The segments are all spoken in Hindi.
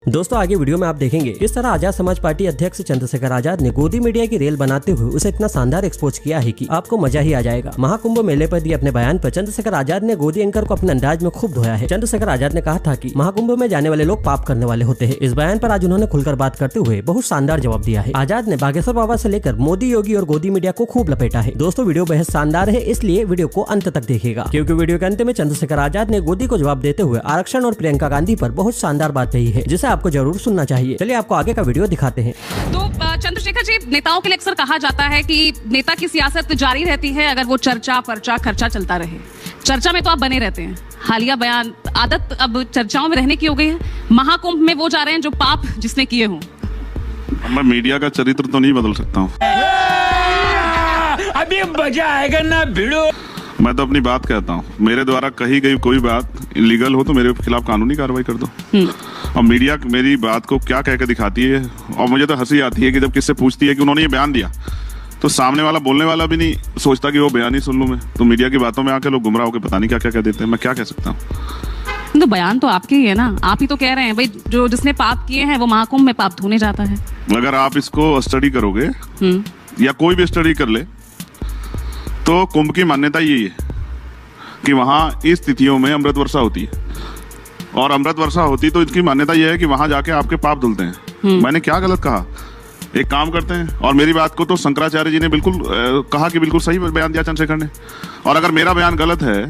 दोस्तों आगे वीडियो में आप देखेंगे किस तरह आजाद समाज पार्टी अध्यक्ष चंद्रशेखर आजाद ने गोदी मीडिया की रेल बनाते हुए उसे इतना शानदार एक्सपोज किया है कि आपको मजा ही आ जाएगा। महाकुंभ मेले पर दिए अपने बयान पर चंद्रशेखर आजाद ने गोदी एंकर को अपने अंदाज में खूब धोया है। चंद्रशेखर आजाद ने कहा था कि महाकुंभ में जाने वाले लोग पाप करने वाले होते हैं। इस बयान पर आज उन्होंने खुलकर बात करते हुए बहुत शानदार जवाब दिया है। आजाद ने बागेश्वर बाबा से लेकर मोदी, योगी और गोदी मीडिया को खूब लपेटा है। दोस्तों वीडियो बेहद शानदार है, इसलिए वीडियो को अंत तक देखिएगा, क्योंकि वीडियो के अंत में चंद्रशेखर आजाद ने गोदी को जवाब देते हुए आरक्षण और प्रियंका गांधी पर बहुत शानदार बात कही है, जिसे आपको जरूर सुनना चाहिए। चलिए आपको आगे का वीडियो दिखाते हैं। तो चंद्रशेखर जी, नेताओं के लिए अक्सर कहा जाता है कि नेता की सियासत जारी रहती है अगर वो चर्चा पर्चा खर्चा चलता रहे। चर्चा में तो आप बने रहते हैं। हालिया बयान, आदत अब चर्चाओं में रहने की हो गई है। महाकुंभ में वो जा रहे हैं जो पाप जिसने किए हों। मैं मीडिया का चरित्र तो नहीं बदल सकता हूँ। अभी मजा आएगा ना भिड़ो। मैं तो अपनी बात कहता हूँ। मेरे द्वारा कही गई कोई बात इलीगल हो तो मेरे खिलाफ कानूनी कार्रवाई कर दो। और मीडिया मेरी बात को क्या कहकर दिखाती है, और मुझे तो हंसी आती है कि जब किससे पूछती है कि उन्होंने ये बयान दिया, तो सामने वाला बोलने वाला भी नहीं सोचता कि वो बयान ही सुन लूं मैं। तो मीडिया की बातों में आके लोग गुमराह होकर पता नहीं क्या क्या कह देते हैं। मैं क्या कह सकता हूँ। तो बयान तो आपके ही है ना, आप ही तो कह रहे हैं भाई जो जिसने पाप किए हैं वो महाकुंभ में पाप धोने जाता है। अगर आप इसको स्टडी करोगे या कोई भी स्टडी कर ले तो कुंभ की मान्यता यही है कि वहां इस तिथियों में अमृत वर्षा होती है, और अमृत वर्षा होती तो इसकी मान्यता यह है कि वहां जाके आपके पाप धुलते हैं। मैंने क्या गलत कहा? एक काम करते हैं, और मेरी बात को तो शंकराचार्य जी ने बिल्कुल कहा कि बिल्कुल सही बयान दिया चंद्रशेखर ने। और अगर मेरा बयान गलत है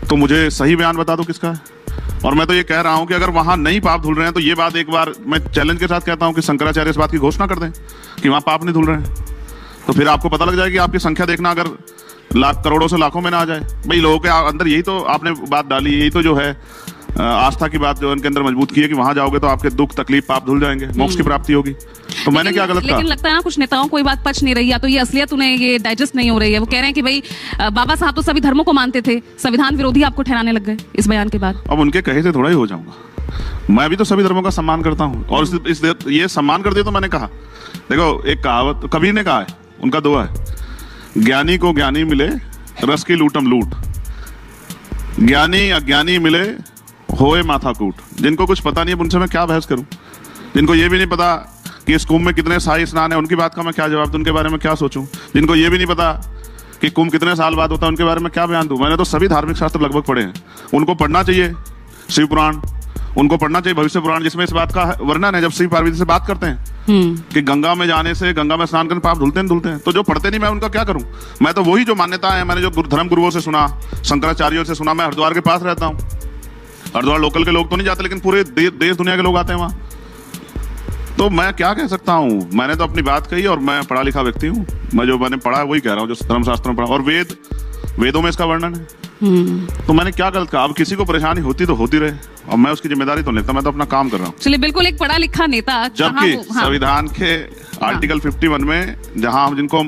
तो मुझे सही बयान बता दो किसका है। और मैं तो ये कह रहा हूं कि अगर वहां नहीं पाप धुल रहे हैं तो ये बात एक बार मैं चैलेंज के साथ कहता हूं कि शंकराचार्य इस बात की घोषणा कर दें कि वहां पाप नहीं धुल रहे हैं, तो फिर आपको पता लग जाएगा कि आपकी संख्या देखना अगर लाख करोड़ों से लाखों में ना आ जाए। भाई लोगों के अंदर यही तो आपने बात डाली, यही तो जो है आस्था की बात जो उनके अंदर मजबूत की है कि वहां जाओगे तो आपके दुख तकलीफ पाप धुल जाएंगे, मोक्ष की प्राप्ति होगी। तो मैंने क्या गलत कहा? लेकिन लगता है ना कुछ नेताओं को ये बात पच नहीं रही, या तो ये असलियत उन्हें ये डाइजेस्ट नहीं हो रही है। वो कह रहे हैं कि भाई बाबा साहब तो सभी धर्मों को मानते थे, संविधान विरोधी आपको ठहराने लग गए इस बयान के बाद। अब उनके कहे से थोड़ा ही हो जाऊंगा। मैं भी तो सभी धर्मों का सम्मान करता हूँ, और ये सम्मान कर दिया तो मैंने कहा। देखो एक कहावत कबीर ने कहा है, उनका दुआ है, ज्ञानी को ज्ञानी मिले रस की लूटम लूट, ज्ञानी अज्ञानी मिले होए माथा कूट। जिनको कुछ पता नहीं है उनसे मैं क्या बहस करूं? जिनको ये भी नहीं पता कि इस कुंभ में कितने शाही स्नान है, उनकी बात का मैं क्या जवाब दूं? उनके बारे में क्या सोचूं? जिनको ये भी नहीं पता कि कुंभ कितने साल बाद होता है, उनके बारे में क्या बयान दूं? मैंने तो सभी धार्मिक शास्त्र लगभग पढ़े हैं। उनको पढ़ना चाहिए शिव पुराण, उनको पढ़ना चाहिए भविष्य पुराण, जिसमें इस बात का वर्णन है जब शिव पार्वती से बात करते हैं कि गंगा में जाने से, गंगा में स्नान करने पाप धुलते हैं। तो जो पढ़ते नहीं मैं उनका क्या करूं? मैं तो वही जो मान्यता है, मैंने जो धर्म गुरुओं से सुना, शंकराचार्यों से सुना। मैं हरिद्वार के पास रहता हूं। हरिद्वार लोकल के लोग तो नहीं जाते, लेकिन पूरे देश दुनिया के लोग आते हैं वहां। तो मैं क्या कह सकता हूं? मैंने तो अपनी बात कही, और मैं पढ़ा लिखा व्यक्ति हूं। मैं जो मैंने पढ़ा है वही कह रहा हूं, जो धर्मशास्त्रों में पढ़ा, और वेदों में इसका वर्णन है। तो मैंने क्या गलत कहा? अब किसी को परेशानी होती तो होती रहे, और मैं उसकी जिम्मेदारी तो लेता, मैं तो अपना काम कर रहा हूँ। चलिए, बिल्कुल एक पढ़ा लिखा नेता, जबकि संविधान के आर्टिकल 51 में जहां हम जिनको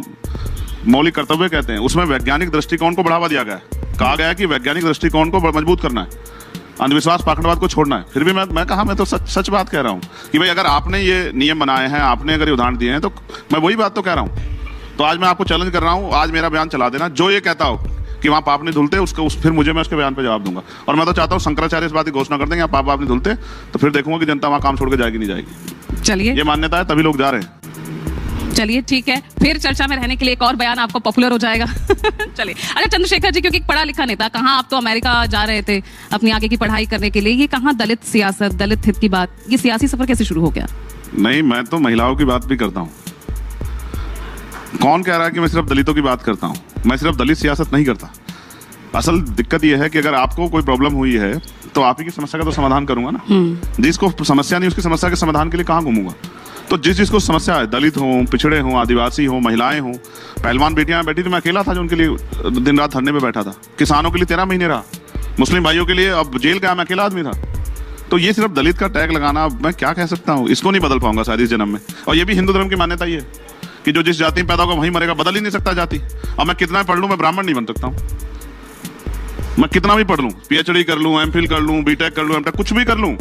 मौलिक कर्तव्य कहते हैं, उसमें वैज्ञानिक दृष्टिकोण को बढ़ावा दिया गया है। कहा गया है कि वैज्ञानिक दृष्टिकोण को मजबूत करना है, अंधविश्वास पाखंडवाद को छोड़ना है। फिर भी मैं कहा, मैं तो सच बात कह रहा हूँ कि भाई अगर आपने ये नियम बनाए हैं, आपने अगर ये उदाहरण दिए हैं, तो मैं वही बात तो कह रहा हूँ। तो आज मैं आपको चैलेंज कर रहा हूँ, आज मेरा बयान चला देना। जो ये कहता हो कि वहां पाप नहीं धुलते, फिर मुझे मैं उसके बयान पे जवाब दूंगा। और मैं तो चाहता हूँ शंकराचार्य इस बात की घोषणा कर देंगे पाप नहीं धुलते, तो फिर देखूंगा कि जनता वहां काम छोड़ के जाएगी नहीं जाएगी। चलिए, ये मान्यता है, तभी लोग जा रहे हैं। चलिए ठीक है, फिर चर्चा में रहने के लिए एक और बयान आपको पॉपुलर हो जाएगा। चलिए, अच्छा चंद्रशेखर जी, क्योंकि पढ़ा लिखा नेता, कहाँ आप तो अमेरिका जा रहे थे अपनी आगे की पढ़ाई करने के लिए, ये कहाँ दलित सियासत, दलित हित की बात, ये सियासी सफर कैसे शुरू हो गया? नहीं, मैं तो महिलाओं की बात भी करता हूँ। कौन कह रहा है कि मैं सिर्फ दलितों की बात करता हूँ? मैं सिर्फ दलित सियासत नहीं करता। असल दिक्कत यह है कि अगर आपको कोई प्रॉब्लम हुई है तो आप ही की समस्या का तो समाधान करूंगा ना। जिसको समस्या नहीं, उसकी समस्या के समाधान के लिए कहाँ घूमूंगा? तो जिसको समस्या है, दलित हो, पिछड़े हो, आदिवासी हो, महिलाएं हो, पहलवान बेटियां बैठी थी, मैं अकेला था जो उनके लिए दिन रात धरने पे बैठा था। किसानों के लिए 13 महीने रहा, मुस्लिम भाइयों के लिए अब जेल गया, मैं अकेला आदमी था। तो ये सिर्फ दलित का टैग लगाना, मैं क्या कह सकता हूँ? इसको नहीं बदल पाऊंगा शायद इस जन्म में। और ये भी हिंदू धर्म की मान्यता ही है कि जो जिस जाति में पैदा होगा वहीं मरेगा, बदल ही नहीं सकता जाति। और मैं कितना पढ़ लूं, मैं ब्राह्मण नहीं बन सकता हूँ। मैं कितना भी पढ़ लूं, PhD कर लूं, MPhil कर लूं, BTech कर लूं, MTech कुछ भी कर लूं,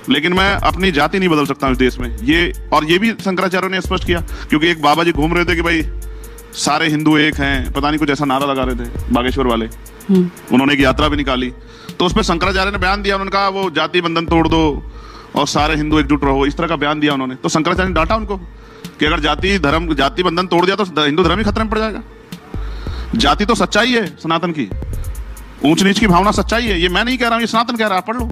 लेकिन मैं अपनी जाति नहीं बदल सकता हूं इस देश में। ये भी शंकराचार्य ने स्पष्ट किया, क्योंकि एक बाबा जी घूम रहे थे कि भाई सारे हिंदू एक हैं, पता नहीं कुछ ऐसा नारा लगा रहे थे बागेश्वर वाले। उन्होंने एक यात्रा भी निकाली, तो उस पर शंकराचार्य ने बयान दिया। उन्होंने कहा वो जाति बंधन तोड़ दो, और सारे हिंदू एकजुट रहो, इस तरह का बयान दिया उन्होंने। तो शंकराचार्य ने डांटा उनको कि अगर जाति बंधन तोड़ दिया तो हिंदू धर्म ही खतरे में पड़ जाएगा। जाति तो सच्चाई है सनातन की, ऊंच नीच की भावना सच्चाई है, ये मैं नहीं कह रहा हूं, ये सनातन कह रहा है, पढ़ लो।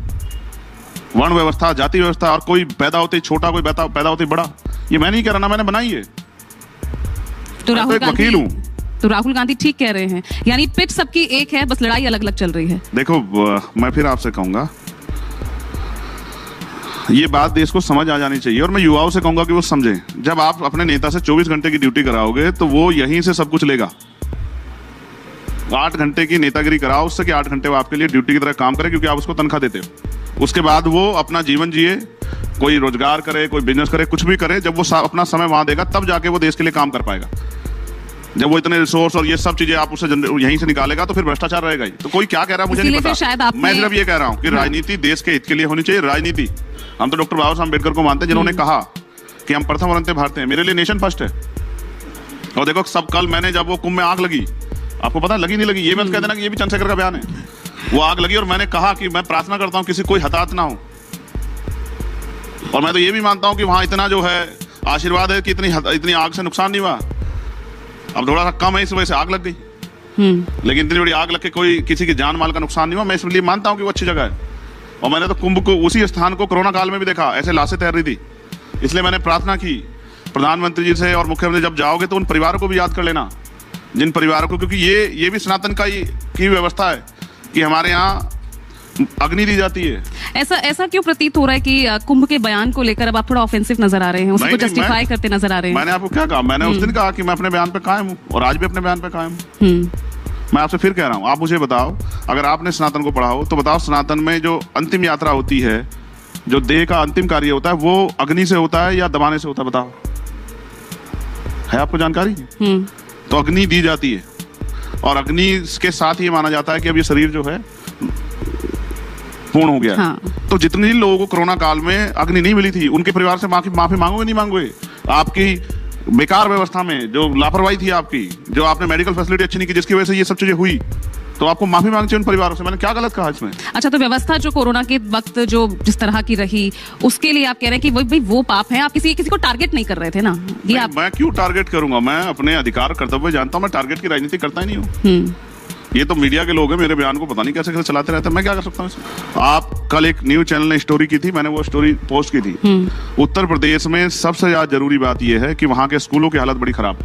वर्ण व्यवस्था, जाति व्यवस्था, और कोई पैदा होते ही छोटा, कोई पैदा होते ही बड़ा, ये मैं नहीं कह रहा ना, मैंने बनाई है। तो मैं तो एक वकील हूं। तो राहुल गांधी ठीक कह रहे हैं, यानी पिच सबकी एक है, बस लड़ाई अलग अलग चल रही है। देखो मैं फिर आपसे कहूंगा, ये बात देश को समझ आ जानी चाहिए, और मैं युवाओं से कहूंगा कि वो समझें। जब आप अपने नेता से 24 घंटे की ड्यूटी कराओगे तो वो यहीं से सब कुछ लेगा। 8 घंटे की नेतागिरी कराओ उससे कि 8 घंटे वो आपके लिए ड्यूटी की तरह काम करे, क्योंकि आप उसको तनख्वाह देते हो। उसके बाद वो अपना जीवन जिए, कोई रोजगार करे, कोई बिजनेस करे, कुछ भी करे। जब वो अपना समय वहां देगा तब जाके वो देश के लिए काम कर पाएगा। जब वो इतने रिसोर्स और ये सब चीजें आप उसे यहीं से निकालेगा तो फिर भ्रष्टाचार रहेगा ही। तो कोई क्या कह रहा है मुझे नहीं पता, मैं सिर्फ ये कह रहा हूँ कि राजनीति देश के हित के लिए होनी चाहिए। राजनीति, हम तो डॉक्टर बाबा साहब अम्बेडकर को मानते हैं, जिन्होंने कहा कि हम प्रथम और अंत्य भारतीय हैं। मेरे लिए नेशन फर्स्ट है। और देखो सब, कल मैंने जब वो कुंभ में आग लगी, आपको पता लगी नहीं लगी, ये मैं कह देना कि ये भी चंद्रशेखर का बयान है। वो आग लगी और मैंने कहा कि मैं प्रार्थना करता हूं किसी कोई हताहत ना हो। और मैं तो ये भी मानता हूं कि वहां इतना जो है आशीर्वाद है कि इतनी आग से नुकसान नहीं हुआ। अब थोड़ा सा कम है, इस वजह से आग लग गई, लेकिन इतनी बड़ी आग लग के कोई किसी की जान माल का नुकसान नहीं हुआ। मैं इसलिए मानता हूं कि वो अच्छी जगह है। और मैंने तो कुंभ को, उसी स्थान को कोरोना काल में भी देखा, ऐसे लाशें तैर रही थी। इसलिए मैंने प्रार्थना की प्रधानमंत्री जी से और मुख्यमंत्री, जब जाओगे तो उन परिवारों को भी याद कर लेना, जिन परिवारों को, क्योंकि ये भी सनातन की व्यवस्था है कि हमारे यहाँ अग्नि दी जाती है। ऐसा क्यों प्रतीत हो रहा है कि कुंभ के बयान को लेकर अब आप थोड़ा ऑफेंसिव नजर आ रहे हैं, उसको जस्टिफाई करते नजर आ रहे हैं? मैंने आपको क्या कहा? मैंने उस दिन कहा कि मैं अपने बयान पे कायम हूँ, और आज भी अपने बयान पे कायम हूँ। मैं आपसे फिर कह रहा हूँ, आप मुझे बताओ, अगर आपने सनातन को पढ़ा हो तो बताओ, सनातन में जो अंतिम यात्रा होती है, जो देह का अंतिम कार्य होता है, वो अग्नि से होता है या दबाने से होता है? बताओ, है आपको जानकारी? तो अग्नि दी जाती है, और अग्नि के साथ ही माना जाता है कि अब ये शरीर जो है पूर्ण हो गया। हाँ। तो जितने लोगों को कोरोना काल में अग्नि नहीं मिली थी, उनके परिवार से माफी मांगोगे नहीं मांगोगे? आपकी बेकार व्यवस्था में जो लापरवाही थी आपकी, जो आपने मेडिकल फैसिलिटी अच्छी नहीं की, जिसकी वजह से ये सब चीजें हुई, तो आपको माफी मांगनी चाहिए उन परिवारों से। मैंने क्या गलत कहा इसमें? अच्छा, तो व्यवस्था जो कोरोना के वक्त जो जिस तरह की रही, उसके लिए आप कह रहे हैं कि भाई वो पाप है, आप किसी को टारगेट नहीं कर रहे थे ना? ये आप... मैं क्यों टारगेट करूंगा? मैं अपने अधिकार कर्तव्य जानता हूँ, मैं टारगेट की राजनीति करता ही नहीं हूँ। ये तो मीडिया के लोग हैं, मेरे बयान को पता नहीं कैसे चलाते रहते हैं, मैं क्या कर सकता हूँ इसमें? आप कल एक न्यूज चैनल ने स्टोरी की थी, मैंने वो स्टोरी पोस्ट की थी। उत्तर प्रदेश में सबसे ज्यादा जरूरी बात यह है कि वहां के स्कूलों की हालत बड़ी खराब,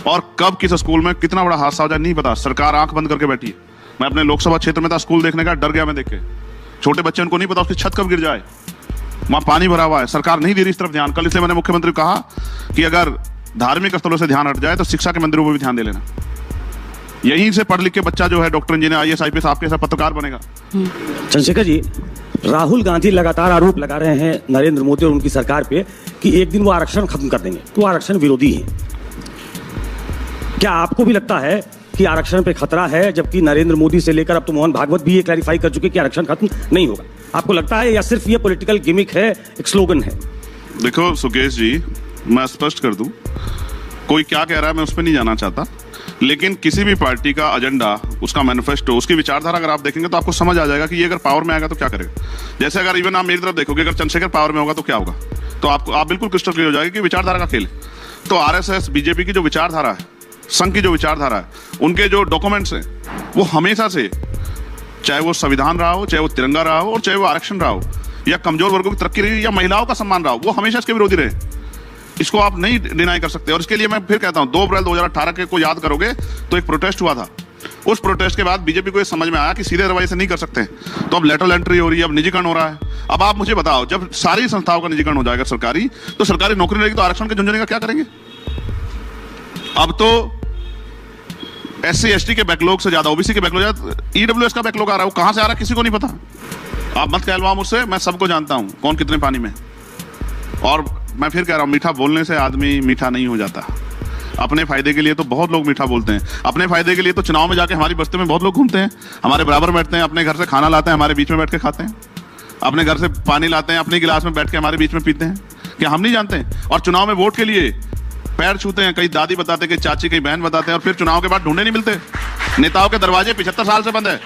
और कब किस स्कूल में कितना बड़ा हादसा हो जाए नहीं पता। सरकार आंख बंद करके बैठी है। मैं अपने लोकसभा क्षेत्र में था, स्कूल देखने का, डर गया मैं देख के। छोटे बच्चे, उनको नहीं पता उसकी छत कब गिर जाए, वहां पानी भरा हुआ है, सरकार नहीं दे रही इस तरफ ध्यान। कल इसलिए मैंने मुख्यमंत्री को कहा कि अगर धार्मिक स्थलों से ध्यान हट जाए तो शिक्षा के मंदिरों पर भी ध्यान दे लेना। यहीं से पढ़ लिख के बच्चा जो है डॉक्टर, इंजीनियर, IAS IPS आपके ऐसा पत्रकार बनेगा। चंद्रशेखर जी, राहुल गांधी लगातार आरोप लगा रहे हैं नरेंद्र मोदी और उनकी सरकार पे कि एक दिन वो आरक्षण खत्म कर देंगे, तो आरक्षण विरोधी है। क्या आपको भी लगता है कि आरक्षण पे खतरा है, जबकि नरेंद्र मोदी से लेकर अब तो मोहन भागवत भी ये क्लैरिफाई कर चुके कि आरक्षण खत्म नहीं होगा? आपको लगता है या सिर्फ ये पॉलिटिकल गिमिक है, एक स्लोगन है? देखो सुकेश जी, मैं स्पष्ट कर दूं, कोई क्या कह रहा है मैं उस पर नहीं जाना चाहता, लेकिन किसी भी पार्टी का एजेंडा, उसका मैनिफेस्टो, उसकी विचारधारा अगर आप देखेंगे तो आपको समझ आ जाएगा कि ये अगर पावर में आएगा तो क्या करेगा। जैसे अगर इवन आप मेरी तरफ देखोगे, अगर चंद्रशेखर पावर में होगा तो क्या होगा, तो आप बिल्कुल क्रिस्टल क्लियर हो जाएगा कि विचारधारा का खेल है। तो RSS बीजेपी की जो विचारधारा है, संघ की जो विचारधारा है, उनके जो डॉक्यूमेंट्स हैं, वो हमेशा से, चाहे वो संविधान रहा हो, चाहे वो तिरंगा रहा हो, और चाहे वो आरक्षण रहा हो, या कमजोर वर्गों की तरक्की रही, या महिलाओं का सम्मान रहा हो, वो हमेशा इसके विरोधी रहे। इसको आप नहीं डिनाई कर सकते। और इसके लिए मैं फिर कहता हूं, 2 अप्रैल 2018 के को याद करोगे तो एक प्रोटेस्ट हुआ था। उस प्रोटेस्ट के बाद बीजेपी को ये समझ में आया कि सीधे रवैये से नहीं कर सकते, तो अब लेटरल एंट्री हो रही है, अब निजीकरण हो रहा है। अब आप मुझे बताओ, जब सारी संस्थाओं का निजीकरण हो जाएगा सरकारी, तो सरकारी नौकरी रहेगी, तो आरक्षण के झुंझुने का क्या करेंगे? अब तो SC ST के बैकलॉग से ज्यादा OBC के बैकलॉग, EWS का बैकलॉग आ रहा है। वो कहां से आ रहा है किसी को नहीं पता। आप मत कहलवाओ मुझसे, मैं सबको जानता हूं कौन कितने पानी में। और मैं फिर कह रहा हूं, मीठा बोलने से आदमी मीठा नहीं हो जाता। अपने फायदे के लिए तो बहुत लोग मीठा बोलते हैं, अपने फायदे के लिए तो चुनाव में जाके हमारी बस्ती में बहुत लोग घूमते हैं, हमारे बराबर बैठते हैं, अपने घर से खाना लाते हैं, हमारे बीच में बैठ के खाते हैं, अपने घर से पानी लाते हैं, अपने गिलास में बैठ के हमारे बीच में पीते हैं। क्या हम नहीं जानते? और चुनाव में वोट के लिए पैर छूते हैं, कई दादी बताते, कई चाची, कई बहन बताते हैं, और फिर चुनाव के बाद ढूंढे नहीं मिलते। नेताओं के दरवाजे 75 साल से बंद है।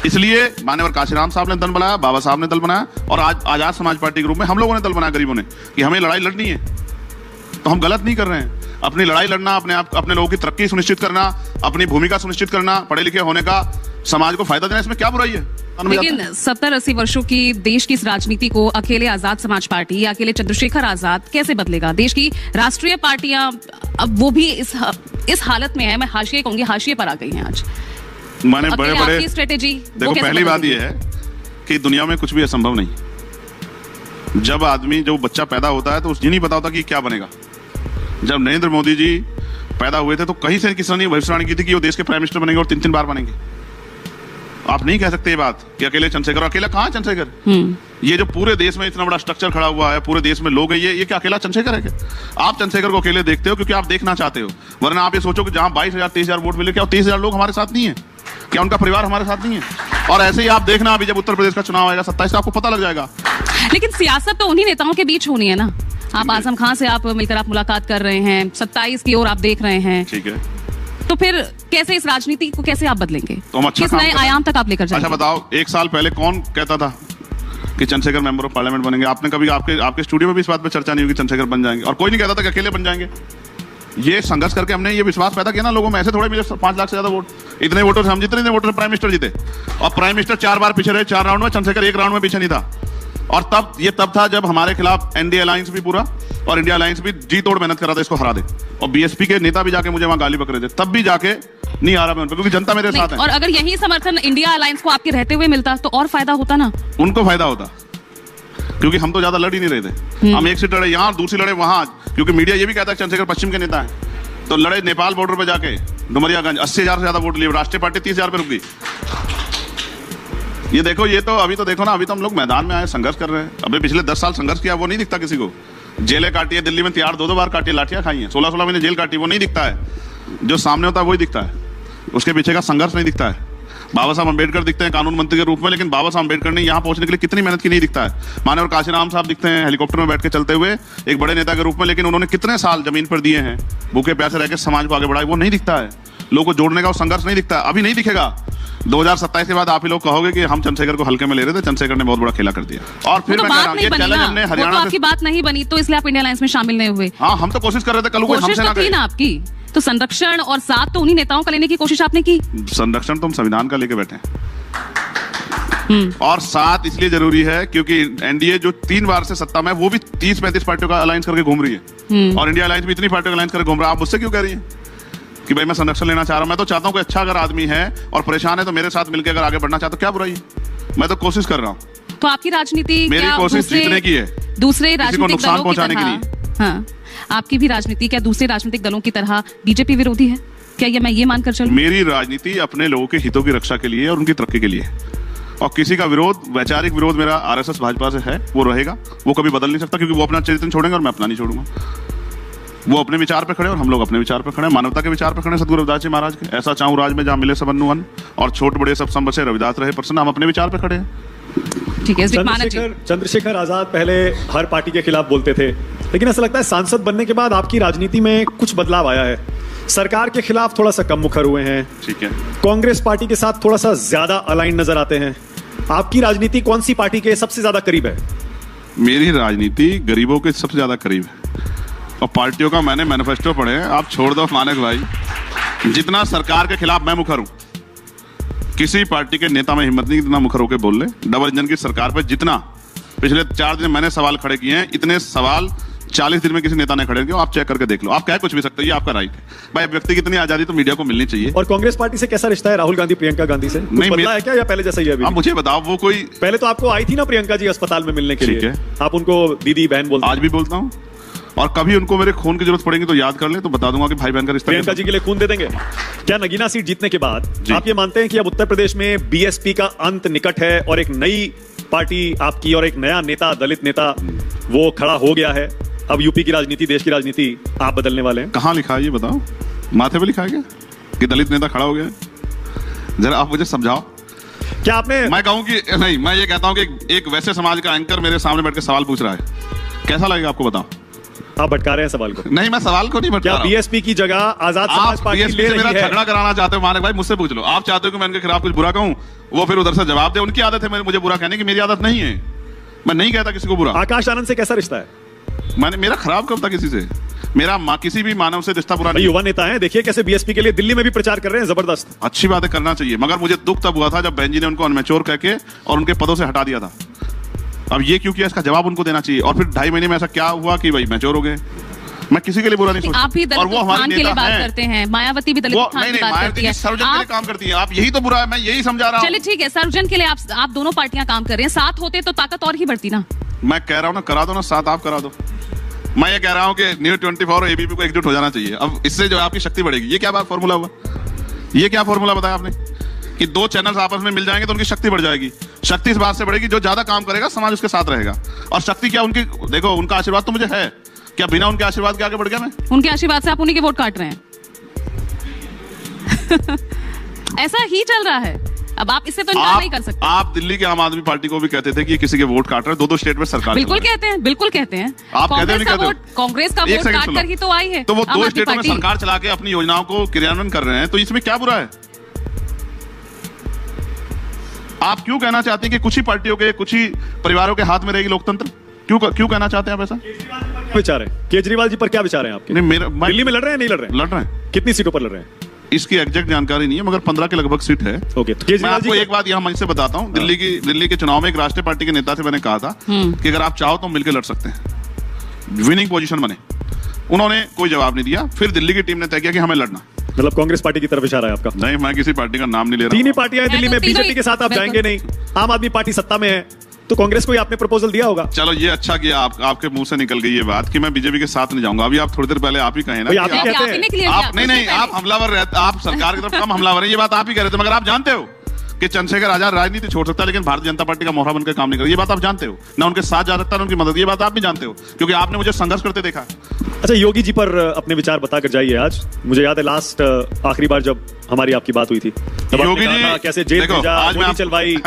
इसलिए मान्यवर काशीराम साहब ने दल बनाया, बाबा साहब ने दल बनाया, और आज आजाद समाज पार्टी के रूप में हम लोगों ने दल बनाया गरीबों ने, कि हमें लड़ाई लड़नी है। तो हम गलत नहीं कर रहे हैं। अपनी लड़ाई लड़ना, अपने लोगों की तरक्की सुनिश्चित करना, अपनी भूमिका सुनिश्चित करना, पढ़े लिखे होने का, समाज को फायदा देना, इसमें क्या बुराई है? लेकिन 70-80 वर्षों की देश की इस राजनीति को अकेले आजाद समाज पार्टी या अकेले चंद्रशेखर आजाद कैसे बदलेगा? देश की राष्ट्रीय पार्टियां अब वो भी इस हालत में है, मैं हाशिए कहूंगी, हाशिए पर आ गई हैं आज। मैंने बड़े स्ट्रेटेजी देखो, पहली बात यह है कि दुनिया में कुछ भी असंभव नहीं। जब आदमी, जो बच्चा पैदा होता है तो उसे नहीं पता होता कि क्या बनेगा। जब नरेंद्र मोदी जी पैदा हुए थे तो कहीं से किसी ने भविष्यवाणी की थी कि वो देश के प्राइम मिनिस्टर बनेंगे और 3-3 बार बनेंगे। आप नहीं कह सकते ये बात कि अकेले चंद्रशेखर, अकेला कहाँ चंद्रशेखर? ये जो पूरे देश में इतना बड़ा स्ट्रक्चर खड़ा हुआ है, पूरे देश में लोग हैं, ये क्या अकेला चंद्रशेखर है क्या? आप चंद्रशेखर को अकेले देखते हो क्योंकि आप देखना चाहते हो, वरना आप ये सोचो कि जहां 22,000-23,000 वोट मिले, क्या 23,000 लोग हमारे साथ नहीं है? क्या उनका परिवार हमारे साथ नहीं है? और ऐसे ही आप देखना, अभी जब उत्तर प्रदेश का चुनाव आएगा 27 से, आपको पता लग जाएगा। लेकिन सियासत तो उन्हीं नेताओं के बीच होनी है ना। आप आजम खान से आप मिलकर आप मुलाकात कर रहे हैं, 27 की ओर आप देख रहे हैं, ठीक है, तो फिर कैसे इस राजनीति को कैसे आप बदलेंगे? तो हम अच्छा किस नए आयाम तक आप लेकर जाएंगे? अच्छा बताओ, 1 साल पहले कौन कहता था कि चंद्रशेखर मेंबर ऑफ पार्लियामेंट बनेंगे? आपने कभी आपके स्टूडियो में भी इस बात पे चर्चा नहीं हुई कि चंद्रशेखर बन जाएंगे, और कोई नहीं कहता था कि अकेले बन जाएंगे। ये संघर्ष करके हमने ये विश्वास पैदा किया ना लोगों में। ऐसे थोड़े मिले 5 लाख से ज्यादा वोट, इतने वोटों से हम जीते, इतने वोटों से प्राइम मिनिस्टर जीते, और प्राइम मिनिस्टर 4 बार पीछे रहे, 4 राउंड में। चंद्रशेखर 1 राउंड में पीछे नहीं था। और तब था जब हमारे खिलाफ एनडीए अलायंस भी पूरा और इंडिया अलायंस भी जी तोड़ मेहनत कर रहा था इसको हरा दे, और बीएसपी के नेता भी जाके मुझे वहां गाली बक रहे थे, तब भी जाके नहीं आ रहा मैं उन पर, क्योंकि जनता मेरे साथ है। और अगर यही समर्थन इंडिया अलायंस को आपके रहते हुए मिलता तो और फायदा होता ना। उनको फायदा होता, क्योंकि हम तो ज्यादा लड़ ही नहीं रहे थे। हम एक सीट लड़े यहाँ, दूसरी लड़े वहां, क्योंकि मीडिया ये भी कहता है चंद्रशेखर पश्चिम के नेता है। तो लड़े नेपाल बॉर्डर पे जाके, डुमरियागंज, 80,000 से ज्यादा वोट लिए, राष्ट्रीय पार्टी 30,000 पे रुक गई। ये देखो, ये तो अभी तो देखो ना, अभी तो हम लोग मैदान में आए, संघर्ष कर रहे हैं। अभी पिछले 10 साल संघर्ष किया, वो नहीं दिखता किसी को। जेलें काटी है, दिल्ली में तिहाड़ 2-2 बार काटी, लाठियां खाई हैं, 16-16 महीने जेल काटी, वो नहीं दिखता है। जो सामने होता है वही दिखता है, उसके पीछे का संघर्ष नहीं दिखता है। बाबा साहब अम्बेडकर दिखते हैं कानून मंत्री के रूप में, लेकिन बाबा साहब अम्बेडकर ने यहाँ पहुंचने के लिए कितनी मेहनत की नहीं दिखता है। मान्यवर काशीराम साहब दिखते हैं हेलीकॉप्टर में बैठ के चलते हुए एक बड़े नेता के रूप में, लेकिन उन्होंने कितने साल जमीन पर दिए हैं, भूखे प्यासे रह के समाज को आगे बढ़ाए, वो नहीं दिखता है। लोगों को जोड़ने का वो संघर्ष नहीं दिखता, अभी नहीं दिखेगा। 2027 के बाद आप ही लोग कहोगे कि हम चंद्रशेखर को हल्के में ले रहे थे, चंद्रशेखर ने बहुत बड़ा खेला कर दिया। और फिर तो मैं बात नहीं बनी ना, हमने वो तो हरियाणा आपकी बात नहीं बनी, तो इसलिए आप इंडिया अलायंस में शामिल नहीं हुए। हाँ, हम तो कोशिश कर रहे थे, कल कोई हमसे ना थी ना आपकी, तो संरक्षण और साथ तो उन्हीं नेताओं का लेने की कोशिश आपने की। संरक्षण तो हम संविधान का लेके बैठे हैं, और साथ इसलिए जरूरी है क्योंकि एनडीए जो 3 बार से सत्ता में, वो भी 30-35 पार्टियों का अलायंस करके घूम रही है, और इंडिया अलायंस भी इतनी पार्टियों का अलायंस करके घूम रहा है। आप मुझसे क्यों कह रही हैं कि भाई मैं संरक्षण लेना चाह रहा हूं? मैं तो चाहता हूं कि अच्छा अगर आदमी है और परेशान है तो मेरे साथ मिलकर अगर आगे बढ़ना चाहता, तो क्या बुराई है? मैं तो कोशिश कर रहा हूं। तो आपकी राजनीति, मेरी कोशिश जीतने की है, दूसरे किसी को राजनीतिक नुकसान दलों की पहुंचाने के तरह। लिए। हाँ, आपकी भी राजनीति क्या दूसरे राजनीतिक दलों की तरह बीजेपी विरोधी है क्या? मैं ये मानकर चलूं? मेरी राजनीति अपने लोगों के हितों की रक्षा के लिए और उनकी तरक्की के लिए, और किसी का विरोध, वैचारिक विरोध मेरा आरएसएस भाजपा से है, वो रहेगा, वो कभी बदल नहीं सकता, क्योंकि वो अपना चरित्र छोड़ेंगे और मैं अपना नहीं छोड़ूंगा। वो अपने विचार पे खड़े और हम लोग अपने विचार पे खड़े, मानवता के विचार पे खड़े, सदगुरु रविदास जी महाराज के। ऐसा चाहूं राज में जहां मिले सब अन्न, और छोट बड़े सब सम बसे, रविदास रहे प्रसन्न। हम अपने विचार पे खड़े हैं। ठीक है। चंद्रशेखर आजाद पहले हर पार्टी के खिलाफ बोलते थे, लेकिन ऐसा लगता है सांसद बनने के बाद आपकी राजनीति में कुछ बदलाव आया है। सरकार के खिलाफ थोड़ा सा कम मुखर हुए हैं, ठीक है, कांग्रेस पार्टी के साथ थोड़ा सा ज्यादा अलाइन नजर आते हैं। आपकी राजनीति कौन सी पार्टी के सबसे ज्यादा करीब है? मेरी राजनीति गरीबों के सबसे ज्यादा करीब है, और पार्टियों का मैंने मैनिफेस्टो पढ़े हैं, आप छोड़ दो मानक भाई। जितना सरकार के खिलाफ मैं मुखर हूं, किसी पार्टी के नेता में हिम्मत नहीं इतना मुखर होकर बोल ले। डबल इंजन की सरकार पर जितना पिछले 4 दिन मैंने सवाल खड़े किए हैं, इतने सवाल 40 दिन में किसी नेता ने खड़े किए। आप चेक करके देख लो, आप कह कुछ भी सकते हो, ये आपका राइट है भाई। व्यक्ति की इतनी आजादी तो मीडिया को मिलनी चाहिए। और कांग्रेस पार्टी से कैसा रिश्ता है राहुल गांधी, प्रियंका गांधी से? कुछ बदला है क्या, या पहले जैसा ही है अभी? आप मुझे बताओ, वो कोई पहले तो आपको आई थी ना प्रियंका जी अस्पताल में मिलने के लिए, आप उनको दीदी बहन बोलते? आज भी बोलता हूँ, और कभी उनको मेरे खून की जरूरत पड़ेगी तो याद कर ले, तो बता दूंगा कि भाई बहन का रिश्ता। प्रियंका जी के लिए खून दे देंगे क्या नगीना सीट जीतने के बाद? आप ये मानते हैं कि अब उत्तर प्रदेश में बीएसपी का अंत निकट है और एक नई पार्टी आपकी और एक नया नेता, दलित नेता वो खड़ा हो गया है? अब यूपी की राजनीति, देश की राजनीति आप बदलने वाले हैं? कहां लिखा है ये बताओ, माथे पे लिखा है क्या कि दलित नेता खड़ा हो गया? जरा आप मुझे समझाओ। क्या आपने? मैं कहूं कि नहीं, मैं ये कहता हूं कि एक वैसे समाज का एंकर मेरे सामने बैठ के सवाल पूछ रहा है, कैसा लगेगा आपको? बताओ। आप भटका रहे हैं सवाल को। नहीं, मैं सवाल को नहीं भटका क्या रहा हूं। बीएसपी की जगह आजाद समाज आप पार्टी बीएसपी ले से मेरा रही है? झगड़ा कराना चाहते हो मानिक भाई, मुझसे पूछ लो। आप चाहते हो कि मैं उनके खिलाफ कुछ बुरा कहूं, वो फिर उधर से जवाब दे। उनकी आदत है मुझे बुरा कहने की, मेरी आदत नहीं है। मैं नहीं कहता किसी को बुरा। आकाश आनंद से कैसा रिश्ता है? मैंने मेरा खराब कब था किसी से? मेरा किसी भी मानव से रिश्ता बुरा भाई नहीं। युवा नेता हैं, देखिए कैसे बीएसपी के लिए दिल्ली में भी प्रचार कर रहे हैं, जबरदस्त। अच्छी बातें करना चाहिए, मगर मुझे दुख तब हुआ था जब बहन जी ने उनको अनमेच्योर कह के और उनके पदों से हटा दिया था। अब ये क्यों किया, इसका जवाब उनको देना चाहिए। और फिर 2.5 महीने में ऐसा क्या हुआ कि भाई मैच्योर हो गए। मैं किसी के लिए बुरा नहीं सोचता। आप भी और वो दलित हमारे उत्थान के लिए नेता बात हैं। करते हैं, मायावती भी दलित वो उत्थान नहीं की नहीं, बात करती मायावती है। सर्वजन के लिए काम करती है। आप यही तो बुरा है, मैं यही समझा रहा हूँ। चलिए ठीक है, सर्वजन के लिए आप दोनों पार्टियां काम कर रहे हैं, साथ होते तो ताकत और ही बढ़ती ना। मैं कह रहा हूँ ना, करा दो ना, साथ आप करा दो। मैं ये कह रहा हूँ कि न्यूज़ 24 और एबीपी को एकजुट हो जाना चाहिए। अब इससे जो आपकी शक्ति बढ़ेगी। ये क्या बात फॉर्मूला हुआ? ये क्या फॉर्मूला बताया आपने कि 2 चैनल्स आपस में मिल जाएंगे तो उनकी शक्ति बढ़ जाएगी? शक्ति इस बात से बढ़ेगी जो ज्यादा काम करेगा समाज उसके साथ रहेगा। और शक्ति क्या उनकी, देखो उनका आशीर्वाद तो मुझे है। क्या बिना उनके आशीर्वाद के आगे बढ़ गया मैं? उनके आशीर्वाद से आप उन्हीं के वोट काट रहे हैं। ऐसा ही चल रहा है। अब आप इससे तो इनकार नहीं कर सकते। आप दिल्ली के आम आदमी पार्टी को भी कहते थे कि ये किसी के वोट काट रहे हैं। 2 स्टेट में सरकार बिल्कुल कहते हैं, बिल्कुल कहते हैं। आप कहते नहीं कहते? कांग्रेस का एक वोट सेकंड काट सुनो। कर ही तो आई है। तो वो आम 2 आदमी स्टेटों में पार्टी। सरकार चला के अपनी योजनाओं को क्रियान्वयन कर रहे हैं, तो इसमें क्या बुरा है? आप क्यों कहना चाहते हैं कि कुछ ही पार्टियों के, कुछ ही परिवारों के हाथ में रहेगी लोकतंत्र? क्यों कहना चाहते हैं आप ऐसा? विचार है केजरीवाल जी पर, क्या विचार है आपके? नहीं, दिल्ली में लड़ रहे हैं, नहीं लड़ रहे हैं? लड़ रहे हैं। कितनी सीटों पर लड़ रहे हैं? इसकी एग्जैक्ट जानकारी नहीं है, मगर 15 के लगभग सीट है। ओके, तो मैं केजरीवाल आपको जी एक बात यहाँ मंच से बताता हूँ। दिल्ली के चुनाव में एक राष्ट्रीय पार्टी के नेता से मैंने कहा था कि अगर आप चाहो तो मिलकर लड़ सकते हैं, विनिंग पोजीशन बने। उन्होंने कोई जवाब नहीं दिया। फिर दिल्ली की टीम ने तय किया कि हमें लड़ना। मतलब कांग्रेस पार्टी की तरफ इशारा है आपका? नहीं, मैं किसी पार्टी का नाम नहीं ले रहा। 3 ही पार्टियां हैं दिल्ली में, मैं तो तीनों बीजेपी के साथ आप ही- जाएंगे नहीं। आम आदमी पार्टी सत्ता में है, तो कांग्रेस को ही आपने प्रपोजल दिया होगा। चलो ये अच्छा किया, आपके मुंह से निकल गई ये बात कि मैं बीजेपी के साथ नहीं जाऊंगा। अभी आप थोड़ी देर पहले आप ही कहे ना भाई, कि आप ही आप- कहते हैं। आपने क्लियर आप किया, नहीं उससे आप पहले। हमलावर रहते, आप सरकार की तरफ कम हमलावर है, ये बात आप ही कह रहे थे। मगर आप जानते हो कि चंद्रशेखर आजाद राजनीति छोड़ सकता है, लेकिन भारतीय जनता पार्टी का मोहरा बनकर काम नहीं कर। ये बात आप जानते हो ना, उनके साथ जा सकता है, उनकी मदद। ये बात आप भी जानते हो क्योंकि आपने मुझे संघर्ष करते देखा। अच्छा, योगी जी पर अपने विचार बताकर जाइए। आज मुझे याद है लास्ट आखिरी बार जब हमारी आपकी बात हुई थी, तब आपने योगी कहा था जी कैसे जेल देखो, भेजा, गोली चलवाई।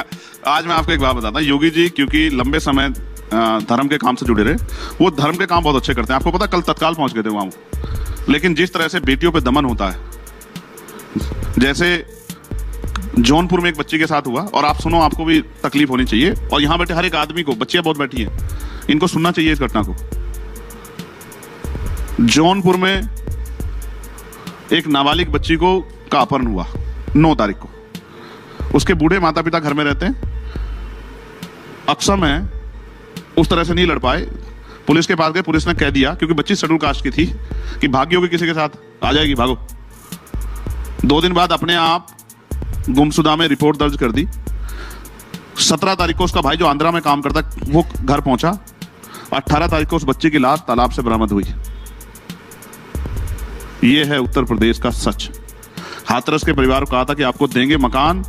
आज मैं आपको एक बात बताता हूँ। योगी जी क्योंकि लंबे समय धर्म के काम से जुड़े रहे, वो धर्म के काम बहुत अच्छे करते हैं। आपको पता, कल तत्काल पहुंच गए थे वहां। लेकिन जिस तरह से बेटियों पे दमन होता है, जैसे जौनपुर में एक बच्ची के साथ हुआ, और आप सुनो, आपको भी तकलीफ होनी चाहिए, और यहां बैठे हर एक आदमी को, बच्चियां बहुत बैठी हैं, इनको सुनना चाहिए इस घटना को। जौनपुर में एक नाबालिग बच्ची का अपहरण हुआ 9 तारीख को। उसके बूढ़े माता पिता घर में रहते हैं। अक्सम है, उस तरह से नहीं लड़ पाए। पुलिस के पास गए, पुलिस ने कह दिया, क्योंकि बच्ची शेड्यूल कास्ट की थी, कि भागी होगी किसी के साथ, आ जाएगी, भागो। 2 दिन बाद अपने आप गुमशुदा में रिपोर्ट दर्ज कर दी। 17 तारीख को उसका भाई जो आंध्रा में काम करता है वो घर पहुंचा। 18 तारीख को उस बच्चे की लाश तालाब से बरामद हुई। ये है उत्तर प्रदेश का सच। हाथरस के परिवार को कहा था कि आपको देंगे मकान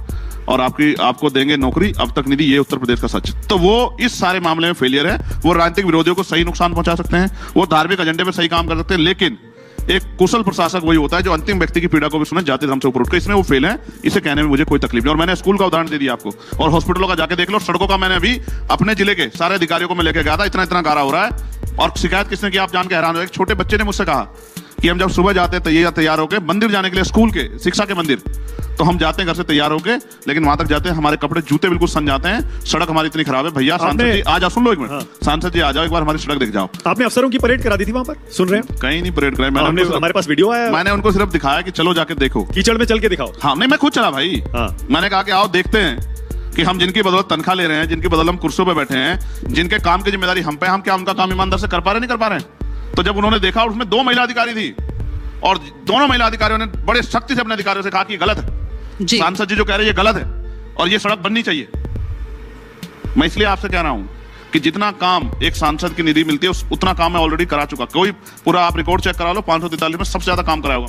और आपको देंगे नौकरी, अब तक नहीं दी। ये उत्तर प्रदेश का सच। तो वो इस सारे मामले में फेलियर है। वो राजनीतिक विरोधियों को सही नुकसान पहुंचा सकते हैं, वो धार्मिक एजेंडे पे सही काम कर सकते हैं, लेकिन एक कुशल प्रशासक वही होता है जो अंतिम व्यक्ति की पीड़ा को भी सुने, जाति धर्म से ऊपर उठकर। इसमें वो फेल है, इसे कहने में मुझे कोई तकलीफ नहीं। और मैंने स्कूल का उदाहरण दे दिया आपको, और हॉस्पिटलों का जाके देख लो। सड़कों का मैंने अभी अपने जिले के सारे अधिकारियों को मैं लेके गया था, इतना इतना गारा हो रहा है। और शिकायत किसने की, आप जान के हैरान हो। एक छोटे बच्चे ने मुझसे कहा कि हम जब सुबह जाते हैं तैयार होकर मंदिर जाने के लिए, स्कूल के शिक्षा के मंदिर, तो हम जाते हैं घर से तैयार होके, लेकिन वहां तक जाते हैं हमारे कपड़े जूते बिल्कुल सन जाते हैं। सड़क हमारी इतनी खराब है। भैया सांसद जी आ जाओ, सुन लो एक मिनट। हाँ। सांसद जी आ जाओ, एक बार हमारी सड़क देख जाओ। आपने अफसरों की परेड करा दी थी वहां पर, सुन रहे हैं? कहीं नहीं परेड कराई हमारे पास वीडियो आया, मैंने उनको सिर्फ दिखाया कि चलो जाके देखो, कीचड़ में चल के दिखाओ। हाँ नहीं, मैं खुद चला भाई। हाँ। मैंने कहा कि आओ देखते हैं कि हम जिनकी बदौलत तनख्वाह ले रहे हैं, जिनकी बदौलत हम कुर्सियों पे बैठे हैं, जिनके काम की जिम्मेदारी हम पे, हम क्या उनका काम ईमानदार से कर पा रहे नहीं कर पा रहे हैं। तो जब उन्होंने देखा, उसमें 2 महिला अधिकारी थी, और दोनों महिला अधिकारियों ने बड़े सख्ती से अपने अधिकारियों से कहा कि गलत है, सांसद जी जो कह रहे हैं ये गलत है, और ये सड़क बननी चाहिए। मैं इसलिए आपसे कह रहा हूं कि जितना काम एक सांसद की निधि मिलती है, उतना काम मैं ऑलरेडी करा चुका। कोई पूरा आप रिकॉर्ड चेक करा लो, 543 में सबसे ज्यादा काम कराया होगा।